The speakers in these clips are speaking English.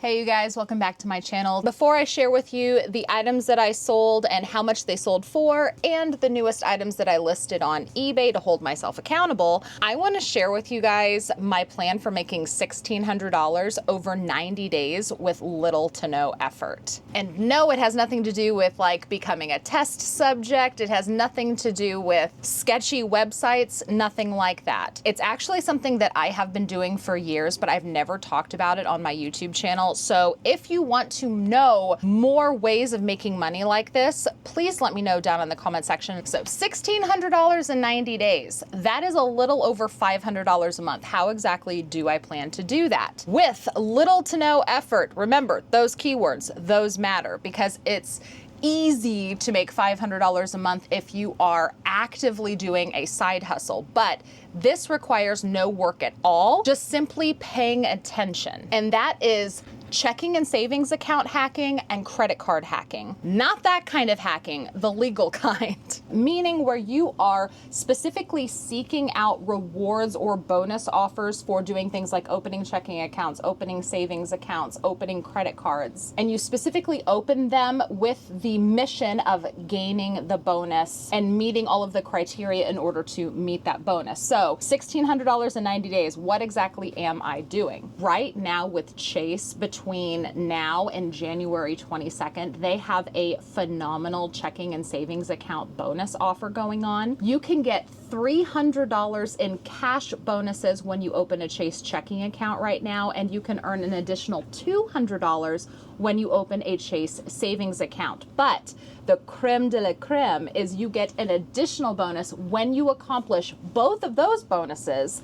Hey you guys, welcome back to my channel. Before I share with you the items that I sold and how much they sold for, and the newest items that I listed on eBay to hold myself accountable, I want to share with you guys my plan for making $1,600 over 90 days with little to no effort. And no, it has nothing to do with like becoming a test subject. It has nothing to do with sketchy websites, nothing like that. It's actually something that I have been doing for years, but I've never talked about it on my YouTube channel. So if you want to know more ways of making money like this, please let me know down in the comment section. So $1,600 in 90 days, that is a little over $500 a month. How exactly do I plan to do that? With little to no effort. Remember, those keywords, those matter, because it's easy to make $500 a month if you are actively doing a side hustle, but this requires no work at all, just simply paying attention. And that is checking and savings account hacking and credit card hacking. Not that kind of hacking, the legal kind. Meaning where you are specifically seeking out rewards or bonus offers for doing things like opening checking accounts, opening savings accounts, opening credit cards. And you specifically open them with the mission of gaining the bonus and meeting all of the criteria in order to meet that bonus. So $1,600 in 90 days, what exactly am I doing? Right now with Chase, between now and January 22nd, they have a phenomenal checking and savings account bonus offer going on. You can get $300 in cash bonuses when you open a Chase checking account right now, and you can earn an additional $200 when you open a Chase savings account. But the creme de la creme is you get an additional bonus when you accomplish both of those bonuses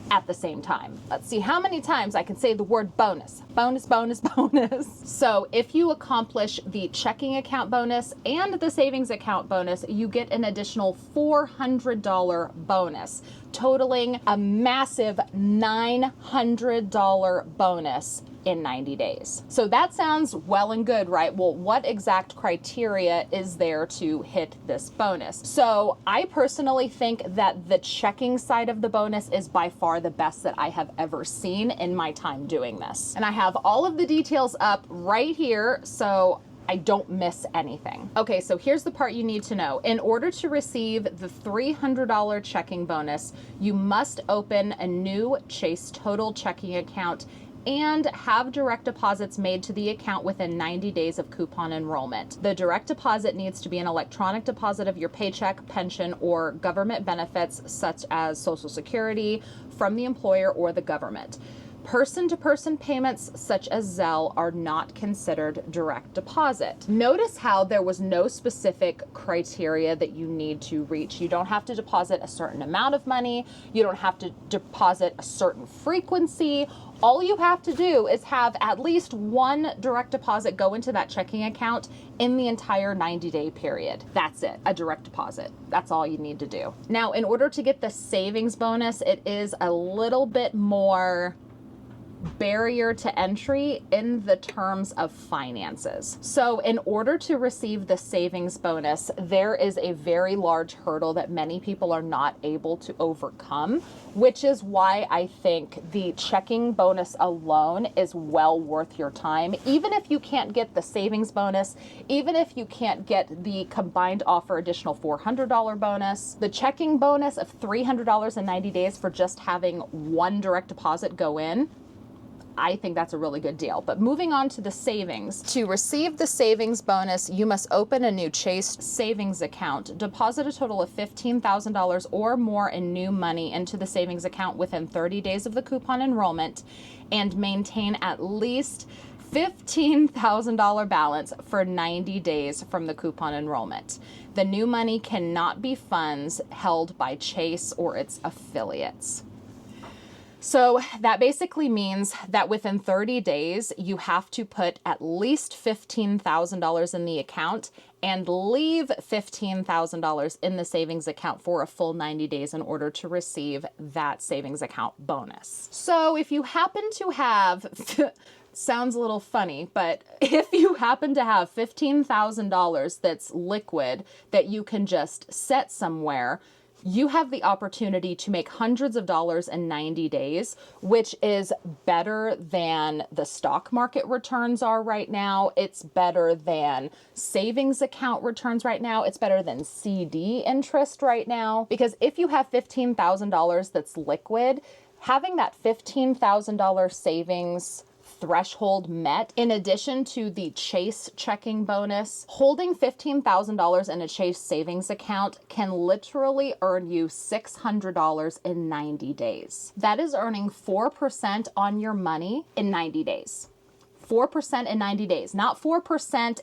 at the same time. Let's see how many times I can say the word bonus. Bonus, bonus, bonus. So if you accomplish the checking account bonus and the savings account bonus, you get an additional $400 bonus, totaling a massive $900 bonus in 90 days. So that sounds well and good, right? Well, what exact criteria is there to hit this bonus? So I personally think that the checking side of the bonus is by far the best that I have ever seen in my time doing this. And I have all of the details up right here, so I don't miss anything. Okay, so here's the part you need to know. In order to receive the $300 checking bonus, you must open a new Chase Total checking account and have direct deposits made to the account within 90 days of coupon enrollment. The direct deposit needs to be an electronic deposit of your paycheck, pension, or government benefits such as Social Security from the employer or the government. Person-to-person payments such as Zelle are not considered direct deposit. Notice how there was no specific criteria that you need to reach. You don't have to deposit a certain amount of money. You don't have to deposit a certain frequency. All you have to do is have at least one direct deposit go into that checking account in the entire 90-day period. That's it, a direct deposit. That's all you need to do. Now, in order to get the savings bonus, it is a little bit more barrier to entry in the terms of finances. So in order to receive the savings bonus, there is a very large hurdle that many people are not able to overcome, which is why I think the checking bonus alone is well worth your time. Even if you can't get the savings bonus, even if you can't get the combined offer additional $400 bonus, the checking bonus of $300 in 90 days for just having one direct deposit go in, I think that's a really good deal. But moving on to the savings. To receive the savings bonus, you must open a new Chase savings account, deposit a total of $15,000 or more in new money into the savings account within 30 days of the coupon enrollment, and maintain at least $15,000 balance for 90 days from the coupon enrollment. The new money cannot be funds held by Chase or its affiliates. So that basically means that within 30 days, you have to put at least $15,000 in the account and leave $15,000 in the savings account for a full 90 days in order to receive that savings account bonus. So if you happen to have, sounds a little funny, but if you happen to have $15,000 that's liquid that you can just set somewhere, you have the opportunity to make hundreds of dollars in 90 days, which is better than the stock market returns are right now. It's better than savings account returns right now. It's better than CD interest right now. Because if you have $15,000 that's liquid, having that $15,000 savings threshold met, in addition to the Chase checking bonus, holding $15,000 in a Chase savings account can literally earn you $600 in 90 days. That is earning 4% on your money in 90 days. 4% in 90 days, not 4%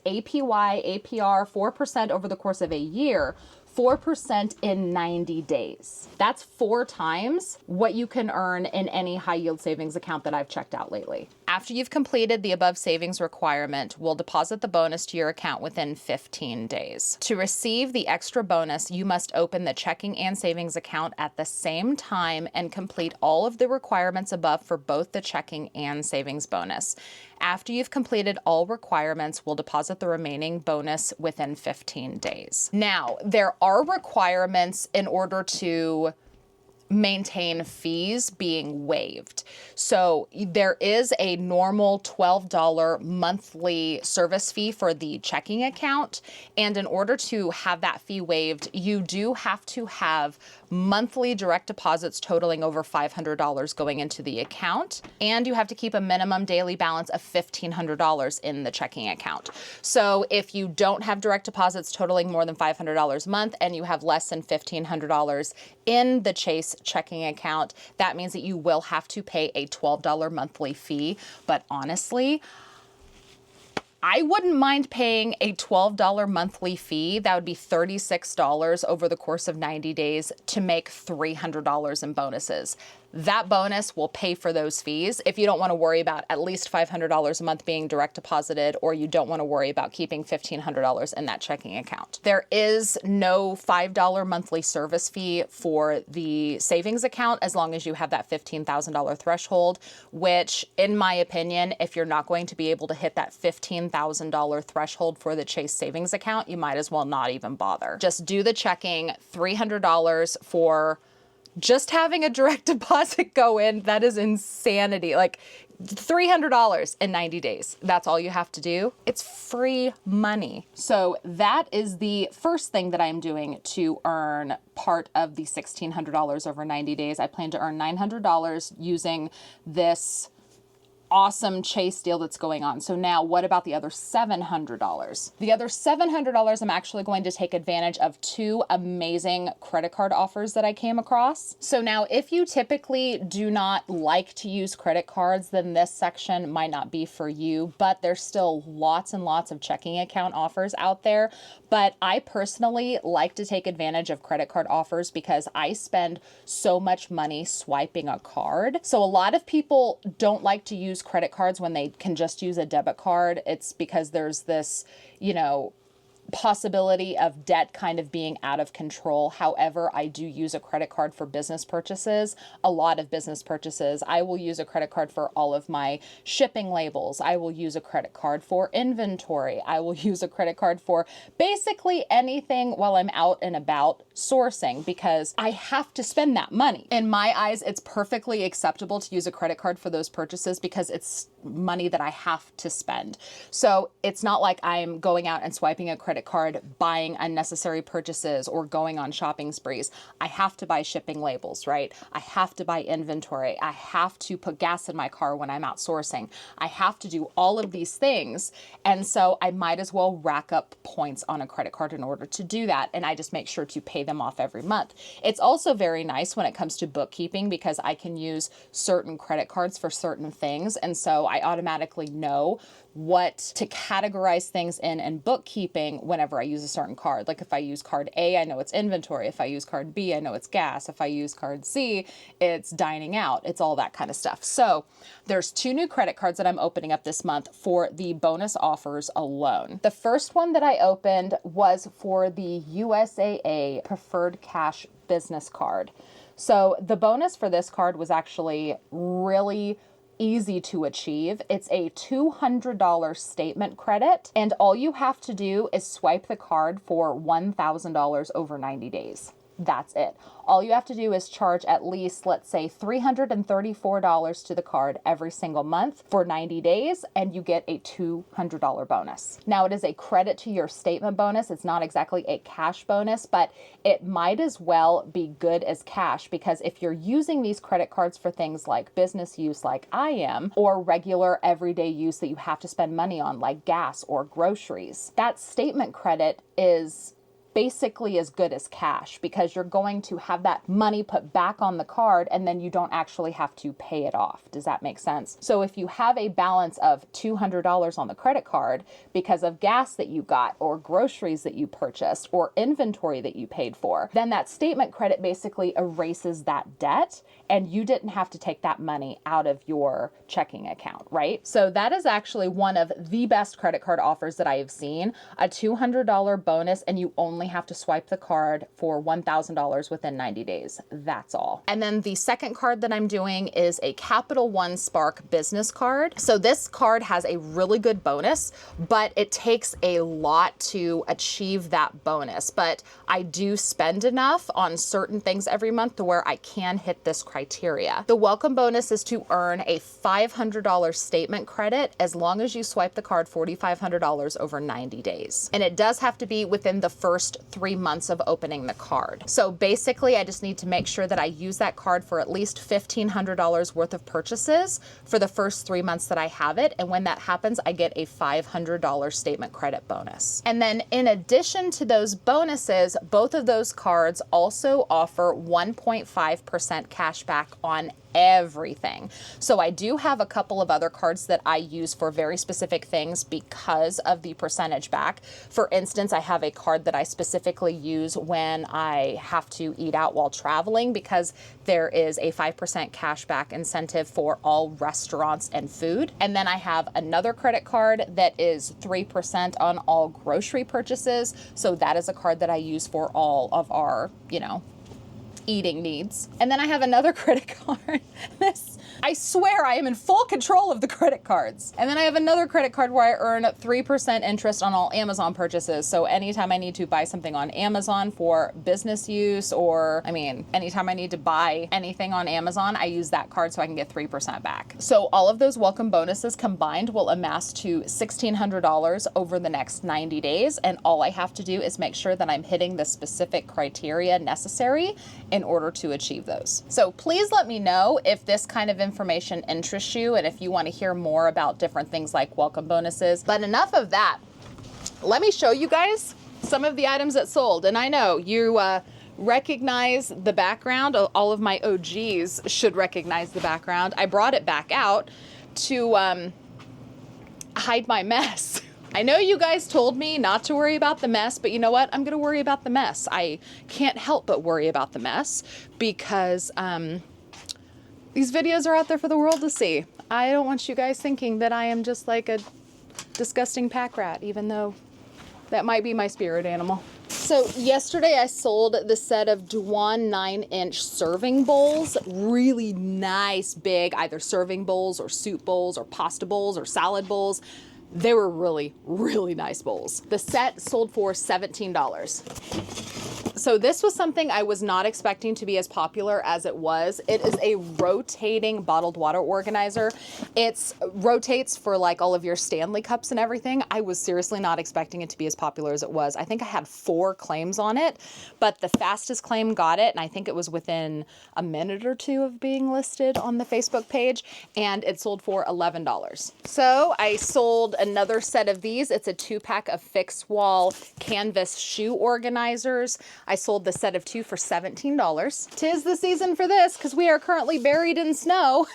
APY, APR, 4% over the course of a year, 4% in 90 days. That's 4 times what you can earn in any high yield savings account that I've checked out lately. After you've completed the above savings requirement, we'll deposit the bonus to your account within 15 days. To receive the extra bonus, you must open the checking and savings account at the same time and complete all of the requirements above for both the checking and savings bonus. After you've completed all requirements, we'll deposit the remaining bonus within 15 days. Now, there are requirements in order to maintain fees being waived. So there is a normal $12 monthly service fee for the checking account. And in order to have that fee waived, you do have to have monthly direct deposits totaling over $500 going into the account. And you have to keep a minimum daily balance of $1,500 in the checking account. So if you don't have direct deposits totaling more than $500 a month and you have less than $1,500 in the Chase checking account, that means that you will have to pay a $12 monthly fee. But honestly, I wouldn't mind paying a $12 monthly fee. That would be $36 over the course of 90 days to make $300 in bonuses. That bonus will pay for those fees if you don't want to worry about at least $500 a month being direct deposited, or you don't want to worry about keeping $1,500 in that checking account. There is no $5 monthly service fee for the savings account as long as you have that $15,000 threshold, which in my opinion, if you're not going to be able to hit that $15,000 threshold for the Chase savings account, you might as well not even bother. Just do the checking. $300 for just having a direct deposit go in, that is insanity. Like $300 in 90 days. That's all you have to do. It's free money. So that is the first thing that I'm doing to earn part of the $1,600 over 90 days. I plan to earn $900 using this awesome Chase deal that's going on. So now what about the other $700? The other $700, I'm actually going to take advantage of 2 amazing credit card offers that I came across. So now if you typically do not like to use credit cards, then this section might not be for you, but there's still lots and lots of checking account offers out there. But I personally like to take advantage of credit card offers because I spend so much money swiping a card. So a lot of people don't like to use credit cards when they can just use a debit card. It's because there's this, possibility of debt kind of being out of control. However, I do use a credit card for business purchases, a lot of business purchases. I will use a credit card for all of my shipping labels. I will use a credit card for inventory. I will use a credit card for basically anything while I'm out and about sourcing because I have to spend that money. In my eyes, it's perfectly acceptable to use a credit card for those purchases because it's money that I have to spend. So it's not like I'm going out and swiping a credit card, buying unnecessary purchases or going on shopping sprees. I have to buy shipping labels, right? I have to buy inventory. I have to put gas in my car when I'm out sourcing. I have to do all of these things. And so I might as well rack up points on a credit card in order to do that. And I just make sure to pay them off every month. It's also very nice when it comes to bookkeeping because I can use certain credit cards for certain things. And so I automatically know what to categorize things in bookkeeping whenever I use a certain card. Like if I use card A, I know it's inventory. If I use card B, I know it's gas. If I use card C, it's dining out. It's all that kind of stuff. So there's 2 new credit cards that I'm opening up this month for the bonus offers alone. The first one that I opened was for the USAA Preferred Cash Business Card. So the bonus for this card was actually really easy to achieve. It's a $200 statement credit, and all you have to do is swipe the card for $1,000 over 90 days. That's it. All you have to do is charge at least, let's say, $334 to the card every single month for 90 days, and you get a $200 bonus. Now, it is a credit to your statement bonus. It's not exactly a cash bonus, but it might as well be good as cash, because if you're using these credit cards for things like business use, like I am, or regular everyday use that you have to spend money on, like gas or groceries, that statement credit is basically as good as cash, because you're going to have that money put back on the card and then you don't actually have to pay it off. Does that make sense? So if you have a balance of $200 on the credit card because of gas that you got, or groceries that you purchased, or inventory that you paid for, then that statement credit basically erases that debt, and you didn't have to take that money out of your checking account, right? So that is actually one of the best credit card offers that I have seen. A $200 bonus, and you only have to swipe the card for $1,000 within 90 days. That's all. And then the second card that I'm doing is a Capital One Spark business card. So this card has a really good bonus, but it takes a lot to achieve that bonus. But I do spend enough on certain things every month to where I can hit this criteria. The welcome bonus is to earn a $500 statement credit as long as you swipe the card $4,500 over 90 days. And it does have to be within the first 3 months of opening the card. So basically, I just need to make sure that I use that card for at least $1,500 worth of purchases for the first 3 months that I have it. And when that happens, I get a $500 statement credit bonus. And then in addition to those bonuses, both of those cards also offer 1.5% cash back on everything. So I do have a couple of other cards that I use for very specific things because of the percentage back. For instance, I have a card that I specifically use when I have to eat out while traveling, because there is a 5% cash back incentive for all restaurants and food. And then I have another credit card that is 3% on all grocery purchases. So that is a card that I use for all of our, eating needs. And then I have another credit card. I swear I am in full control of the credit cards. And then I have another credit card where I earn 3% interest on all Amazon purchases. So anytime I need to buy something on Amazon for business use, or anytime I need to buy anything on Amazon, I use that card so I can get 3% back. So all of those welcome bonuses combined will amass to $1,600 over the next 90 days. And all I have to do is make sure that I'm hitting the specific criteria necessary in order to achieve those. So please let me know if this kind of information interests you and if you want to hear more about different things like welcome bonuses. But enough of that. Let me show you guys some of the items that sold. And I know you recognize the background. All of my OGs should recognize the background. I brought it back out to hide my mess. I know you guys told me not to worry about the mess, but you know what? I'm going to worry about the mess. I can't help but worry about the mess because these videos are out there for the world to see. I don't want you guys thinking that I am just like a disgusting pack rat, even though that might be my spirit animal. So yesterday I sold the set of Dwan 9-inch serving bowls. Really nice, big, either serving bowls or soup bowls or pasta bowls or salad bowls. They were really, really nice bowls. The set sold for $17. So this was something I was not expecting to be as popular as it was. It is a rotating bottled water organizer. It rotates for like all of your Stanley cups and everything. I was seriously not expecting it to be as popular as it was. I think I had 4 claims on it, but the fastest claim got it, and I think it was within a minute or 2 of being listed on the Facebook page, and it sold for $11. So I sold another set of these. It's a 2-pack of fixed wall canvas shoe organizers. I sold the set of 2 for $17. 'Tis the season for this because we are currently buried in snow.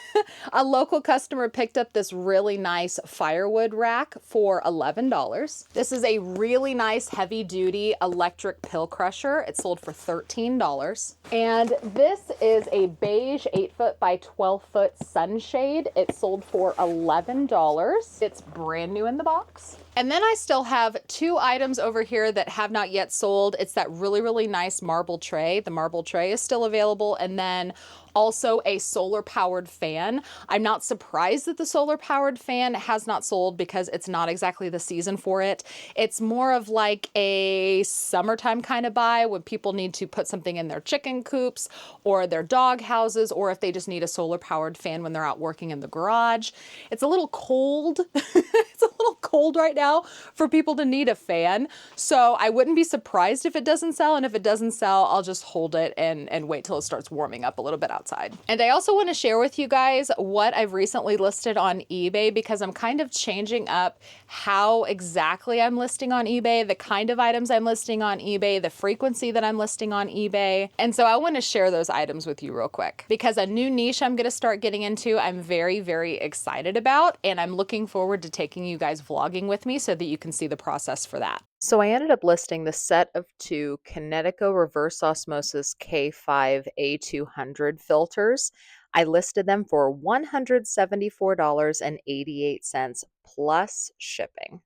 A local customer picked up this really nice firewood rack for $11. This is a really nice heavy duty electric pill crusher. It sold for $13. And this is a beige 8-foot by 12-foot sunshade. It sold for $11. It's brand new in the box. And then I still have 2 items over here that have not yet sold. It's that really, really nice marble tray. The marble tray is still available. And then Also a solar powered fan. I'm not surprised that the solar powered fan has not sold because it's not exactly the season for it. It's more of like a summertime kind of buy when people need to put something in their chicken coops or their dog houses, or if they just need a solar powered fan when they're out working in the garage. It's a little cold. It's a little cold right now for people to need a fan. So I wouldn't be surprised if it doesn't sell. And if it doesn't sell, I'll just hold it and wait till it starts warming up a little bit outside. And I also want to share with you guys what I've recently listed on eBay, because I'm kind of changing up how exactly I'm listing on eBay, the kind of items I'm listing on eBay, the frequency that I'm listing on eBay. And so I want to share those items with you real quick, because a new niche I'm going to start getting into, I'm very, very excited about, and I'm looking forward to taking you guys vlogging with me so that you can see the process for that. So I ended up listing the set of 2 Kinetico Reverse Osmosis K5 A200 filters. I listed them for $174.88 plus shipping.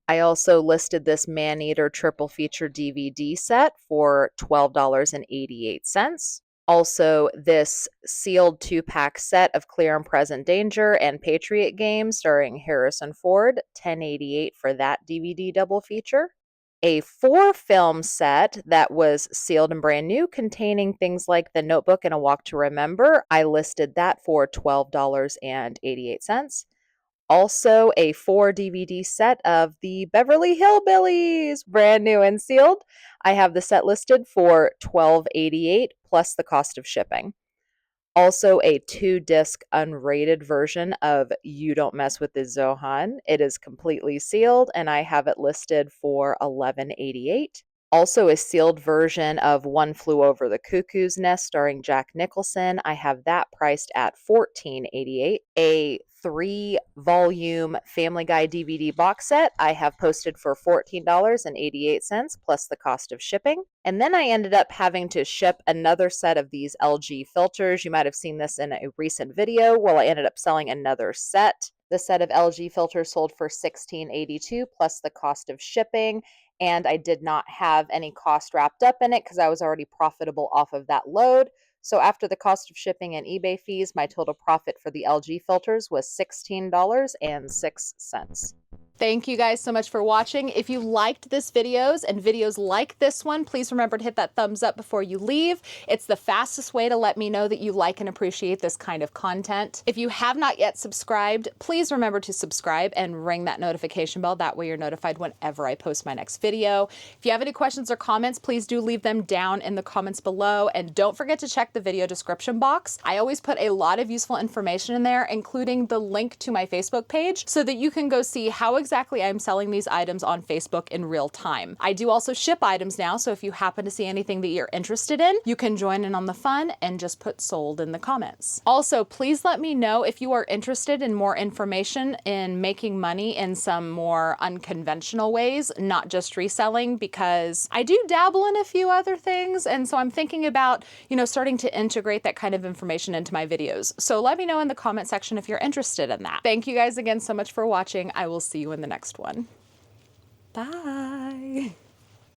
I also listed this Maneater triple feature DVD set for $12.88. Also, this sealed 2-pack set of Clear and Present Danger and Patriot Games starring Harrison Ford, $10.88 for that DVD double feature. A 4-film set that was sealed and brand new containing things like The Notebook and A Walk to Remember. I listed that for $12.88. Also, a 4 DVD set of the Beverly Hillbillies, brand new and sealed. I have the set listed for $12.88 plus the cost of shipping. Also, a 2-disc unrated version of You Don't Mess with the Zohan. It is completely sealed, and I have it listed for $11.88. Also, a sealed version of One Flew Over the Cuckoo's Nest starring Jack Nicholson. I have that priced at $14.88. A 3-volume Family Guy DVD box set I have posted for $14.88 plus the cost of shipping. And then I ended up having to ship another set of these LG filters. You might have seen this in a recent video. Well, I ended up selling another set. The set of LG filters sold for $16.82 plus the cost of shipping. And I did not have any cost wrapped up in it because I was already profitable off of that load. So after the cost of shipping and eBay fees, my total profit for the LG filters was $16.06. Thank you guys so much for watching. If you liked this videos and videos like this one, please remember to hit that thumbs up before you leave. It's the fastest way to let me know that you like and appreciate this kind of content. If you have not yet subscribed, please remember to subscribe and ring that notification bell. That way you're notified whenever I post my next video. If you have any questions or comments, please do leave them down in the comments below. And don't forget to check the video description box. I always put a lot of useful information in there, including the link to my Facebook page, so that you can go see how exactly I'm selling these items on Facebook in real time. I do also ship items now, so if you happen to see anything that you're interested in, you can join in on the fun and just put sold in the comments. Also, please let me know if you are interested in more information in making money in some more unconventional ways, not just reselling, because I do dabble in a few other things, and so I'm thinking about, starting to integrate that kind of information into my videos. So let me know in the comment section if you're interested in that. Thank you guys again so much for watching. I will see you in the next one. Bye.